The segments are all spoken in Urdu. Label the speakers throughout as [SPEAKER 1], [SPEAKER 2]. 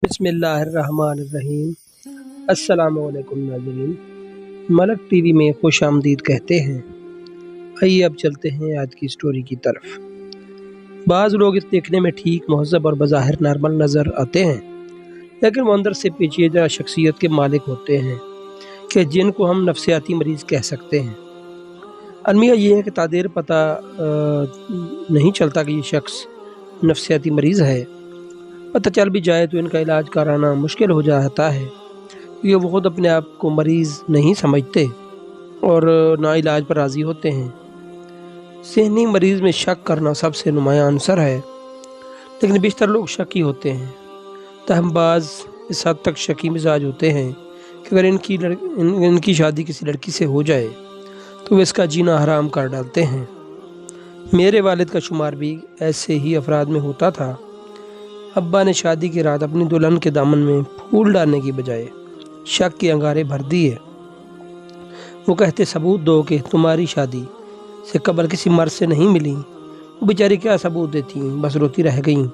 [SPEAKER 1] بسم اللہ الرحمن الرحیم۔ السلام علیکم ناظرین، ملک ٹی وی میں خوش آمدید کہتے ہیں۔ آئیے اب چلتے ہیں آج کی سٹوری کی طرف۔ بعض لوگ اس دیکھنے میں ٹھیک، مہذب اور بظاہر نارمل نظر آتے ہیں، لیکن وہ اندر سے پیچیدہ شخصیت کے مالک ہوتے ہیں کہ جن کو ہم نفسیاتی مریض کہہ سکتے ہیں۔ المیہ یہ ہے کہ تعدیر پتہ نہیں چلتا کہ یہ شخص نفسیاتی مریض ہے۔ پتہ چل بھی جائے تو ان کا علاج کرانا مشکل ہو جاتا ہے، کیونکہ وہ خود اپنے آپ کو مریض نہیں سمجھتے اور نہ علاج پر راضی ہوتے ہیں۔ ذہنی مریض میں شک کرنا سب سے نمایاں عنصر ہے، لیکن بیشتر لوگ شکی ہوتے ہیں۔ تاہم بعض اس حد تک شکی مزاج ہوتے ہیں کہ اگر ان کی شادی کسی لڑکی سے ہو جائے تو وہ اس کا جینا حرام کر ڈالتے ہیں۔ میرے والد کا شمار بھی ایسے ہی افراد میں ہوتا تھا۔ ابا نے شادی کی رات اپنی دلہن کے دامن میں پھول ڈالنے کی بجائے شک کے انگارے بھر دیے۔ وہ کہتے ثبوت دو کہ تمہاری شادی سے قبل کسی مرد سے نہیں ملی۔ وہ بیچاری کیا ثبوت دیتی، بس روتی رہ گئیں۔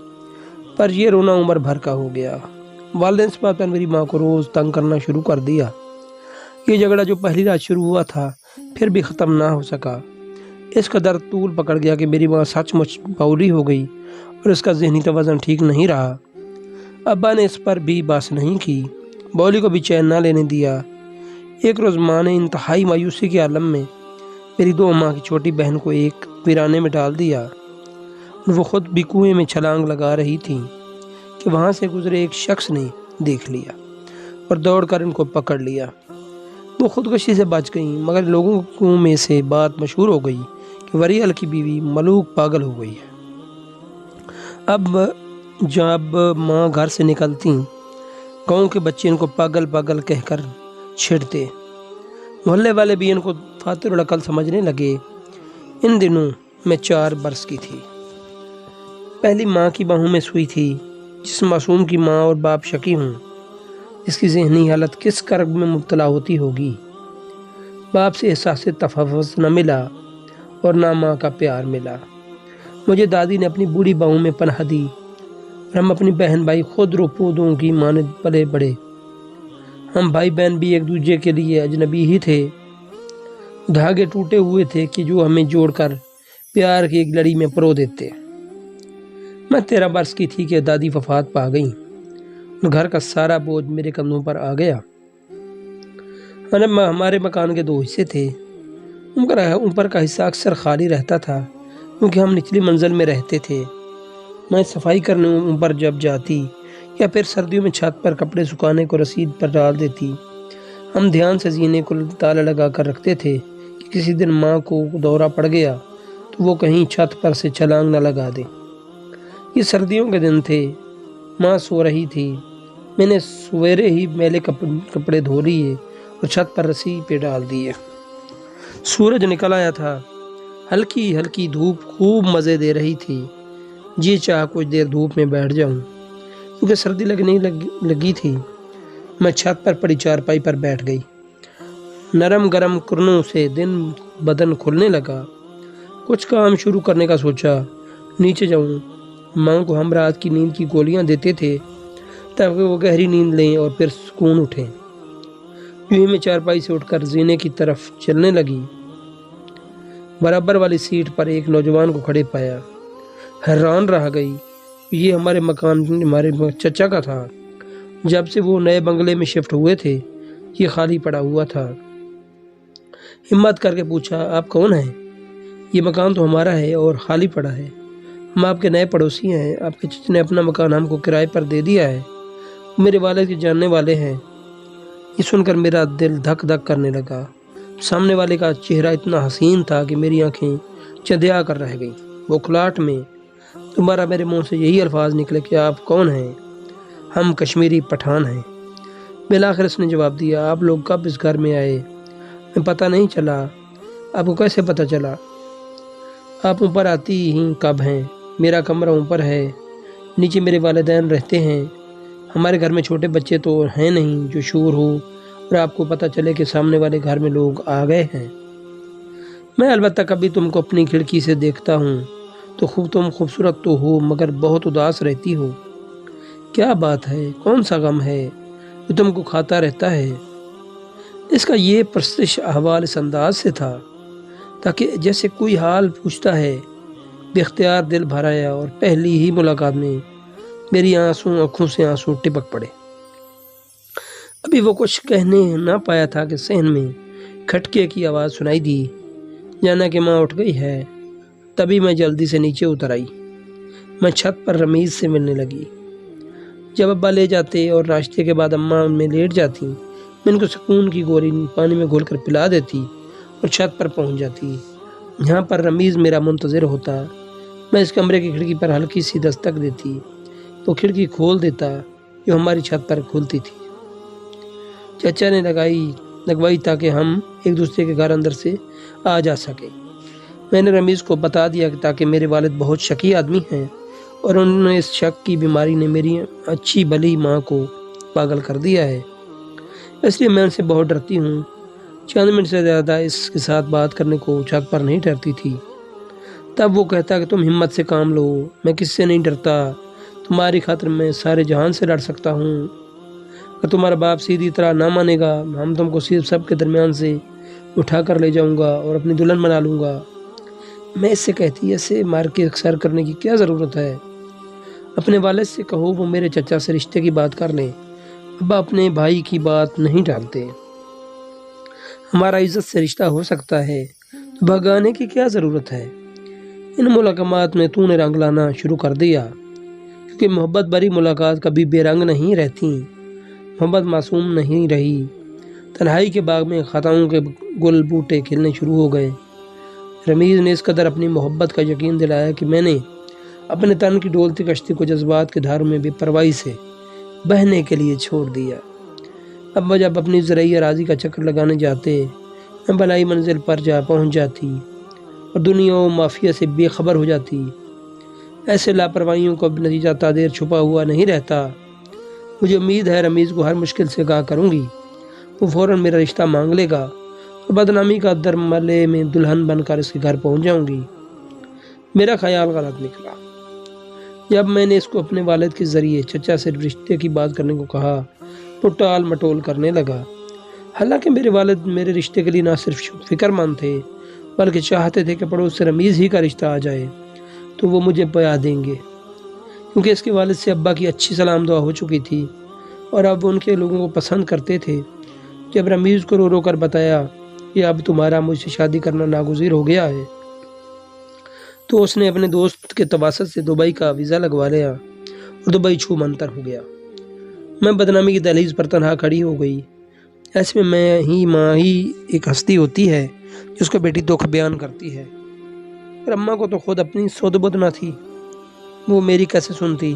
[SPEAKER 1] پر یہ رونا عمر بھر کا ہو گیا۔ والدین اس بات پر میری ماں کو روز تنگ کرنا شروع کر دیا۔ یہ جھگڑا جو پہلی رات شروع ہوا تھا پھر بھی ختم نہ ہو سکا۔ اس کا درد طول پکڑ گیا کہ میری ماں سچ مچ باولی ہو گئی اور اس کا ذہنی توازن ٹھیک نہیں رہا۔ ابا نے اس پر بھی بات نہیں کی، باولی کو بھی چین نہ لینے دیا۔ ایک روز ماں نے انتہائی مایوسی کے عالم میں میری 2 ماہ کی چھوٹی بہن کو ایک ویرانے میں ڈال دیا۔ وہ خود بھی کنویں میں چھلانگ لگا رہی تھی کہ وہاں سے گزرے ایک شخص نے دیکھ لیا اور دوڑ کر ان کو پکڑ لیا۔ وہ خودکشی سے بچ گئیں، مگر لوگوں میں سے بات مشہور ہو گئی کہ وریال کی بیوی ملوک پاگل ہو گئی ہے۔ اب جب ماں گھر سے نکلتی، گاؤں کے بچے ان کو پاگل پاگل کہہ کر چھیڑتے۔ محلے والے بھی ان کو فاتر العقل سمجھنے لگے۔ ان دنوں میں 4 برس کی تھی۔ پہلی ماں کی باہوں میں سوئی تھی۔ جس معصوم کی ماں اور باپ شکی ہوں، اس کی ذہنی حالت کس کرب میں مبتلا ہوتی ہوگی۔ باپ سے احساس تفوّض نہ ملا اور نہ ماں کا پیار ملا۔ مجھے دادی نے اپنی بوڑھی باہوں میں پناہ دی اور ہم اپنی بہن بھائی خود رو پودوں کی مانند پلے بڑے۔ ہم بھائی بہن بھی ایک دوسرے کے لیے اجنبی ہی تھے۔ دھاگے ٹوٹے ہوئے تھے کہ جو ہمیں جوڑ کر پیار کی ایک لڑی میں پرو دیتے۔ میں 13 برس کی تھی کہ دادی وفات پا گئیں اور گھر کا سارا بوجھ میرے کندھوں پر آ گیا۔ ہمارے مکان کے 2 حصے تھے۔ اوپر کا حصہ اکثر خالی رہتا تھا کیونکہ ہم نچلی منزل میں رہتے تھے۔ میں صفائی کرنے اوپر جب جاتی یا پھر سردیوں میں چھت پر کپڑے سکھانے کو رسید پر ڈال دیتی۔ ہم دھیان سے زینے کو تالا لگا کر رکھتے تھے کہ کسی دن ماں کو دورہ پڑ گیا تو وہ کہیں چھت پر سے چھلانگ نہ لگا دے۔ یہ سردیوں کے دن تھے۔ ماں سو رہی تھی۔ میں نے سویرے ہی میلے کپڑے دھو لیے اور چھت پر رسی پہ ڈال دیے۔ سورج نکل آیا تھا۔ ہلکی ہلکی دھوپ خوب مزے دے رہی تھی۔ جی چاہ کچھ دیر دھوپ میں بیٹھ جاؤں، کیونکہ سردی لگنے لگی تھی۔ میں چھت پر پڑی چارپائی پر بیٹھ گئی۔ نرم گرم کرنوں سے دن بدن کھلنے لگا۔ کچھ کام شروع کرنے کا سوچا۔ نیچے جاؤں۔ ماں کو ہم رات کی نیند کی گولیاں دیتے تھے تاکہ وہ گہری نیند لیں اور پھر سکون اٹھیں۔ یوں ہی میں چارپائی سے اٹھ کر زینے کی طرف چلنے لگی۔ برابر والی سیٹ پر ایک نوجوان کو کھڑے پایا۔ حیران رہ گئی۔ یہ ہمارے چچا کا تھا۔ جب سے وہ نئے بنگلے میں شفٹ ہوئے تھے یہ خالی پڑا ہوا تھا۔ ہمت کر کے پوچھا، آپ کون ہیں؟ یہ مکان تو ہمارا ہے اور خالی پڑا ہے۔ ہم آپ کے نئے پڑوسی ہیں۔ آپ کے چچا نے اپنا مکان ہم کو کرائے پر دے دیا ہے۔ میرے والد کے جاننے والے ہیں۔ یہ سن کر میرا دل دھک دھک کرنے لگا۔ سامنے والے کا چہرہ اتنا حسین تھا کہ میری آنکھیں چندیا کر رہ گئیں۔ وہ کھلاہٹ میں دوبارہ میرے منہ سے یہی الفاظ نکلے کہ آپ کون ہیں؟ ہم کشمیری پٹھان ہیں۔ بالآخر اس نے جواب دیا، آپ لوگ کب اس گھر میں آئے؟ میں پتہ نہیں چلا۔ آپ کو کیسے پتہ چلا؟ آپ اوپر آتی ہی کب ہیں؟ میرا کمرہ اوپر ہے، نیچے میرے والدین رہتے ہیں۔ ہمارے گھر میں چھوٹے بچے تو ہیں نہیں جو شور ہو اور آپ کو پتہ چلے کہ سامنے والے گھر میں لوگ آ گئے ہیں۔ میں البتہ کبھی تم کو اپنی کھڑکی سے دیکھتا ہوں تو تم خوبصورت تو ہو مگر بہت اداس رہتی ہو۔ کیا بات ہے؟ کون سا غم ہے جو تم کو کھاتا رہتا ہے؟ اس کا یہ پرستش احوال اس انداز سے تھا تاکہ جیسے کوئی حال پوچھتا ہے۔ بے اختیار دل بھر آیا اور پہلی ہی ملاقات میں میری آنکھوں سے آنسو ٹپک پڑے۔ ابھی وہ کچھ کہنے نہ پایا تھا کہ صحن میں کھٹکے کی آواز سنائی دی، جانا کہ ماں اٹھ گئی ہے۔ تبھی میں جلدی سے نیچے اتر آئی۔ میں چھت پر رمیز سے ملنے لگی۔ جب ابا لے جاتے اور ناشتے کے بعد اماں ان میں لیٹ جاتی، میں ان کو سکون کی گولی پانی میں گھول کر پلا دیتی اور چھت پر پہنچ جاتی۔ یہاں پر رمیز میرا منتظر ہوتا۔ میں اس کمرے کی کھڑکی پر ہلکی سی دستک دیتی، وہ کھڑکی کھول دیتا جو ہماری چھت پر کھلتی تھی۔ چچا نے لگوائی تاکہ ہم ایک دوسرے کے گھر اندر سے آ جا سکیں۔ میں نے رمیز کو بتا دیا کہ تاکہ میرے والد بہت شکی آدمی ہیں اور انہوں نے اس شک کی بیماری نے میری اچھی بھلی ماں کو پاگل کر دیا ہے، اس لیے میں ان سے بہت ڈرتی ہوں۔ چند منٹ سے زیادہ اس کے ساتھ بات کرنے کو چھت پر نہیں ٹھہرتی تھی۔ تب وہ کہتا کہ تم ہمت سے کام لو، میں کس سے نہیں ڈرتا، تمہاری خاطر میں سارے جہان سے لڑ سکتا ہوں۔ اگر تمہارا باپ سیدھی طرح نہ مانے گا، ہم تم کو صرف سب کے درمیان سے اٹھا کر لے جاؤں گا اور اپنی دلہن بنا لوں گا۔ میں اس سے کہتی ایسے مار کے اکثر کرنے کی کیا ضرورت ہے؟ اپنے والد سے کہو وہ میرے چچا سے رشتے کی بات کر لیں۔ ابا اپنے بھائی کی بات نہیں ٹالتے، ہمارا عزت سے رشتہ ہو سکتا ہے تو بھگانے کی کیا ضرورت ہے؟ ان ملاقات میں تو نے رنگ لانا شروع کر دیا، کیونکہ محبت بری ملاقات کبھی بے رنگ نہیں رہتی، محبت معصوم نہیں رہی۔ تنہائی کے باغ میں خطاؤں کے گل بوٹے کھلنے شروع ہو گئے۔ رمیز نے اس قدر اپنی محبت کا یقین دلایا کہ میں نے اپنے تن کی ڈولتی کشتی کو جذبات کے دھاروں میں بے پرواہی سے بہنے کے لیے چھوڑ دیا۔ اب جب اپنی زرعی اراضی کا چکر لگانے جاتے، میں بلائی منزل پر پہنچ جاتی اور دنیا و مافیا سے بے خبر ہو جاتی۔ ایسے لاپرواہیوں کا نتیجہ تا دیر چھپا ہوا نہیں رہتا۔ مجھے امید ہے رمیز کو ہر مشکل سے آگاہ کروں گی، وہ فوراً میرا رشتہ مانگ لے گا اور بدنامی کا درملے میں دلہن بن کر اس کے گھر پہنچ جاؤں گی۔ میرا خیال غلط نکلا۔ جب میں نے اس کو اپنے والد کے ذریعے چچا سے رشتے کی بات کرنے کو کہا تو ٹال مٹول کرنے لگا۔ حالانکہ میرے والد میرے رشتے کے لیے نہ صرف فکر مند تھے بلکہ چاہتے تھے کہ پڑوس سے رمیز ہی کا رشتہ آ جائے تو وہ مجھے پیا دیں گے، کیونکہ اس کے والد سے ابا کی اچھی سلام دعا ہو چکی تھی اور اب ان کے لوگوں کو پسند کرتے تھے۔ جب رمیز کو رو رو کر بتایا کہ اب تمہارا مجھ سے شادی کرنا ناگزیر ہو گیا ہے تو اس نے اپنے دوست کے تواسط سے دبئی کا ویزا لگوا لیا اور دبئی چھو منتر ہو گیا۔ میں بدنامی کی دہلیز پر تنہا کھڑی ہو گئی۔ ایسے میں ماں ہی ایک ہستی ہوتی ہے جس کو بیٹی دکھ بیان کرتی ہے، اور اماں کو تو خود اپنی سود بد نہ تھی، وہ میری کیسے سنتی؟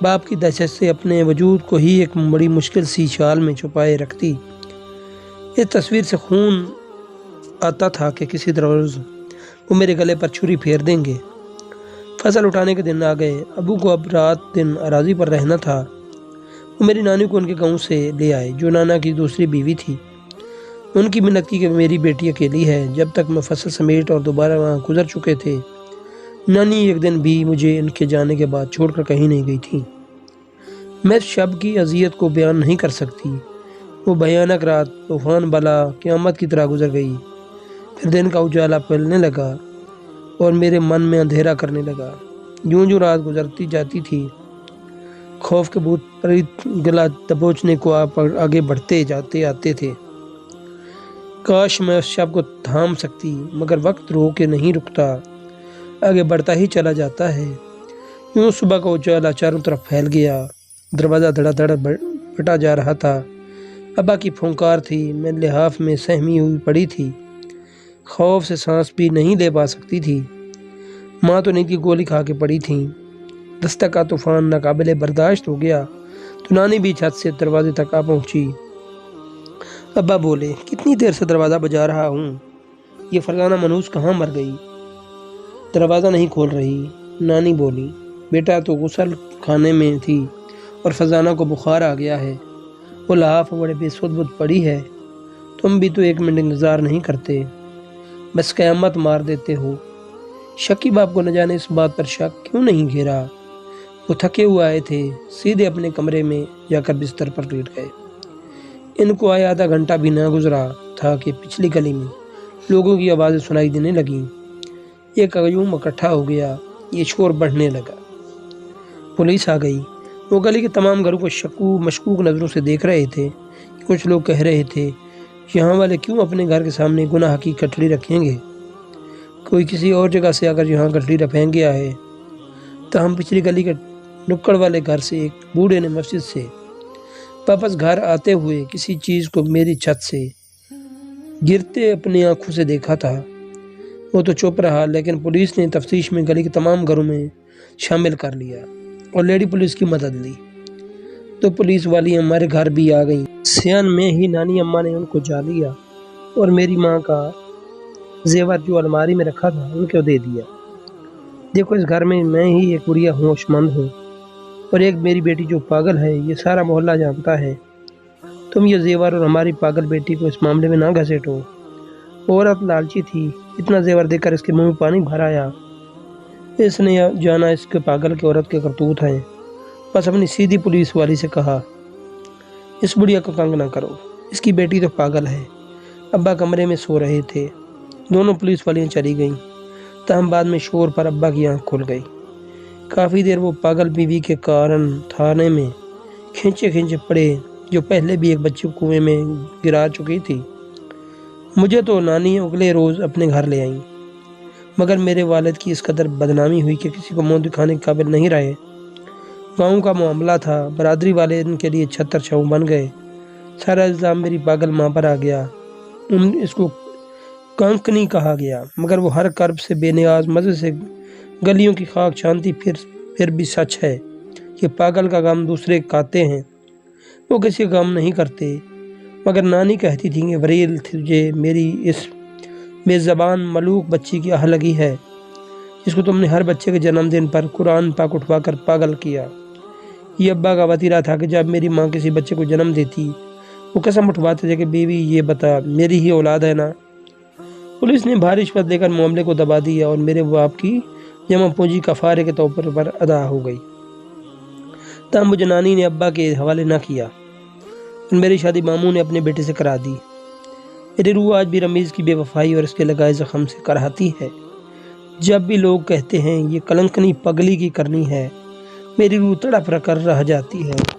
[SPEAKER 1] باپ کی دہشت سے اپنے وجود کو ہی ایک بڑی مشکل سی شال میں چھپائے رکھتی۔ اس تصویر سے خون آتا تھا کہ کسی روز وہ میرے گلے پر چھری پھیر دیں گے۔ فصل اٹھانے کے دن آ گئے۔ ابو کو اب رات دن اراضی پر رہنا تھا۔ وہ میری نانی کو ان کے گاؤں سے لے آئے جو نانا کی دوسری بیوی تھی۔ ان کی منت کی کہ میری بیٹی اکیلی ہے۔ جب تک میں فصل سمیٹ اور دوبارہ وہاں گزر چکے تھے، نانی ایک دن بھی مجھے ان کے جانے کے بعد چھوڑ کر کہیں نہیں گئی تھی۔ میں اس شب کی اذیت کو بیان نہیں کر سکتی۔ وہ بھیانک رات طوفان بلا قیامت کی طرح گزر گئی۔ پھر دن کا اجالا پھیلنے لگا اور میرے من میں اندھیرا کرنے لگا۔ جوں جوں رات گزرتی جاتی تھی، خوف کے بھوت پریت گلا دبوچنے کو آگے بڑھتے جاتے آتے تھے۔ کاش میں اس شب کو تھام سکتی، مگر وقت رو کے نہیں رکتا، آگے بڑھتا ہی چلا جاتا ہے۔ یوں صبح کا اجالا چاروں طرف پھیل گیا۔ دروازہ دھڑا دھڑ پھٹا جا رہا تھا۔ ابا کی پھونکار تھی۔ میں لحاف میں سہمی ہوئی پڑی تھی، خوف سے سانس بھی نہیں لے پا سکتی تھی۔ ماں تو نیند کی گولی کھا کے پڑی تھیں۔ دستک کا طوفان ناقابل برداشت ہو گیا تو نانی بھی چھت سے دروازے تک آ پہنچی۔ ابا بولے، کتنی دیر سے دروازہ بجا رہا ہوں، یہ فرزانہ منوس کہاں مر گئی؟ دروازہ نہیں کھول رہی۔ نانی بولی، بیٹا تو غسل خانے میں تھی اور فرزانہ کو بخار آ گیا ہے، وہ لحاف بڑے بے سود بد پڑی ہے، تم بھی تو ایک منٹ انتظار نہیں کرتے، بس قیامت مار دیتے ہو۔ شکیب باپ کو نہ جانے اس بات پر شک کیوں نہیں گھیرا۔ وہ تھکے ہوئے آئے تھے، سیدھے اپنے کمرے میں جا کر بستر پر لیٹ گئے۔ ان کو آئے آدھا گھنٹہ بھی نہ گزرا تھا کہ پچھلی گلی میں لوگوں کی آوازیں سنائی دینے لگیں۔ ایک ہجوم اکٹھا ہو گیا، یہ شور بڑھنے لگا۔ پولیس آ گئی۔ وہ گلی کے تمام گھروں کو مشکوک نظروں سے دیکھ رہے تھے۔ کچھ لوگ کہہ رہے تھے، یہاں والے کیوں اپنے گھر کے سامنے گناہ کی گٹھڑی رکھیں گے؟ کوئی کسی اور جگہ سے اگر یہاں گٹھڑی پھینک گیا ہے تو ہم پچھلی گلی کے نکڑ والے گھر سے ایک بوڑھے نے مسجد سے واپس گھر آتے ہوئے کسی چیز کو میری چھت سے گرتے اپنی آنکھوں سے دیکھا تھا۔ وہ تو چپ رہا، لیکن پولیس نے تفتیش میں گلی کے تمام گھروں میں شامل کر لیا اور لیڈی پولیس کی مدد لی۔ تو پولیس والی ہمارے گھر بھی آ گئیں۔ سیان میں ہی نانی اماں نے ان کو جا لیا اور میری ماں کا زیور جو الماری میں رکھا تھا ان کو دے دیا۔ دیکھو، اس گھر میں ہی ایک بڑھیا ہوش مند ہوں اور ایک میری بیٹی جو پاگل ہے، یہ سارا محلہ جانتا ہے۔ تم یہ زیور اور ہماری پاگل بیٹی کو اس معاملے میں نہ گھسیٹو۔ عورت لالچی تھی، اتنا زیور دے کر اس کے منہ میں پانی بھر آیا۔ اس نے جانا اس کے پاگل کی عورت کے کرتوت ہیں۔ بس اپنی سیدھی پولیس والی سے کہا، اس بڑھیا کو تنگ نہ کرو، اس کی بیٹی تو پاگل ہے۔ ابا کمرے میں سو رہے تھے۔ دونوں پولیس والیاں چلی گئیں، تاہم بعد میں شور پر ابا کی آنکھ کھل گئی۔ کافی دیر وہ پاگل بیوی کے کارن تھانے میں کھینچے پڑے، جو پہلے بھی ایک بچے کو کنویں میں گرا چکی تھی۔ مجھے تو نانی اگلے روز اپنے گھر لے آئیں، مگر میرے والد کی اس قدر بدنامی ہوئی کہ کسی کو منہ دکھانے کے قابل نہیں رہے۔ گاؤں کا معاملہ تھا، برادری والے ان کے لیے چھتر چھاؤں بن گئے۔ سارا الزام میری پاگل ماں پر آ گیا۔ اس کو کانکنی کہا گیا، مگر وہ ہر کرب سے بے نیاز مزے سے گلیوں کی خاک چھانتی پھر بھی سچ ہے کہ پاگل کا غم دوسرے کاتے ہیں، وہ کسی کا غم نہیں کرتے۔ مگر نانی کہتی تھی کہ وریل تجھے میری اس بے زبان ملوک بچی کی آہ لگی ہے، جس کو تم نے ہر بچے کے جنم دن پر قرآن پاک اٹھوا کر پاگل کیا۔ یہ ابا کا وتیرہ تھا کہ جب میری ماں کسی بچے کو جنم دیتی، وہ قسم اٹھواتے تھے کہ بیوی یہ بتا میری ہی اولاد ہے نا۔ پولیس نے بھاری رشوت دے کر معاملے کو دبا دیا اور میرے باپ کی جمع پونجی کفارے کے طور پر ادا ہو گئی۔ تاہم مجھے نانی نے ابا کے حوالے نہ کیا اور میری شادی ماموں نے اپنے بیٹے سے کرا دی۔ میری روح آج بھی رمیز کی بے وفائی اور اس کے لگائے زخم سے کراہتی ہے۔ جب بھی لوگ کہتے ہیں یہ کلنکنی پگلی کی کرنی ہے، میری روح تڑپ کر رہ جاتی ہے۔